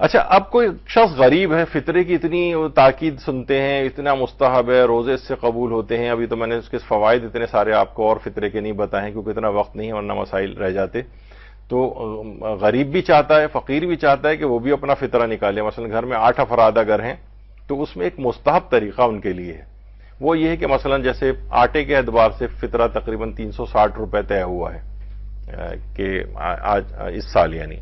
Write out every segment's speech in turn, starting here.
اچھا، اب کوئی شخص غریب ہے، فطرے کی اتنی تاکید سنتے ہیں، اتنا مستحب ہے، روزے اس سے قبول ہوتے ہیں. ابھی تو میں نے اس کے فوائد اتنے سارے آپ کو اور فطرے کے نہیں بتائے ہیں کیونکہ اتنا وقت نہیں ہے ورنہ مسائل رہ جاتے. تو غریب بھی چاہتا ہے، فقیر بھی چاہتا ہے کہ وہ بھی اپنا فطرہ نکالے. مثلا گھر میں 8 افراد اگر ہیں تو اس میں ایک مستحب طریقہ ان کے لیے ہے. وہ یہ ہے کہ مثلا جیسے آٹے کے اعتبار سے فطرہ تقریباً 360 روپے طے ہوا ہے کہ آج اس سال یعنی.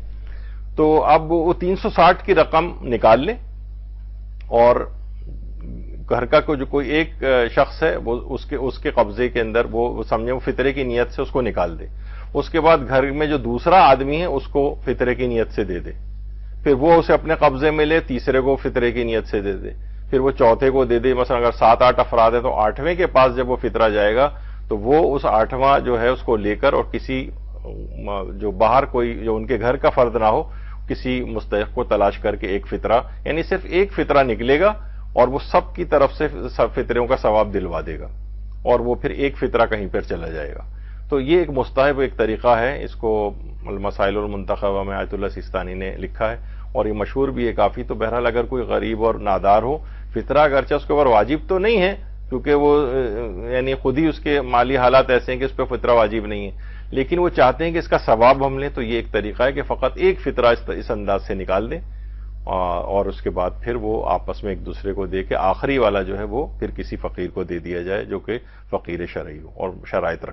تو اب وہ 360 کی رقم نکال لے اور گھر کا جو کوئی ایک شخص ہے وہ اس کے قبضے کے اندر وہ سمجھے وہ فطرے کی نیت سے اس کو نکال دے. اس کے بعد گھر میں جو دوسرا آدمی ہے اس کو فطرے کی نیت سے دے دے. پھر وہ اسے اپنے قبضے میں لے، تیسرے کو فطرے کی نیت سے دے دے، پھر وہ چوتھے کو دے دے. مثلا اگر 7-8 افراد ہیں تو 8ویں کے پاس جب وہ فطرہ جائے گا تو وہ اس 8واں جو ہے اس کو لے کر اور کسی جو باہر کوئی جو ان کے گھر کا فرد نہ ہو کسی مستحق کو تلاش کر کے ایک فطرہ، یعنی صرف ایک فطرہ نکلے گا اور وہ سب کی طرف سے سب فطروں کا ثواب دلوا دے گا اور وہ پھر ایک فطرہ کہیں پر چلا جائے گا. تو یہ ایک مستحب ایک طریقہ ہے. اس کو المسائل المنتخبہ میں آیت اللہ سیستانی نے لکھا ہے اور یہ مشہور بھی ہے کافی. تو بہرحال اگر کوئی غریب اور نادار ہو، فطرہ اگرچہ اس کے اوپر واجب تو نہیں ہے کیونکہ وہ یعنی خود ہی اس کے مالی حالات ایسے ہیں کہ اس پہ فطرہ واجب نہیں ہے، لیکن وہ چاہتے ہیں کہ اس کا ثواب ہم لیں. تو یہ ایک طریقہ ہے کہ فقط ایک فطرہ اس انداز سے نکال دیں اور اس کے بعد پھر وہ آپس میں ایک دوسرے کو دے کے آخری والا جو ہے وہ پھر کسی فقیر کو دے دیا جائے جو کہ فقیر شرعی ہو اور شرائط رکھے.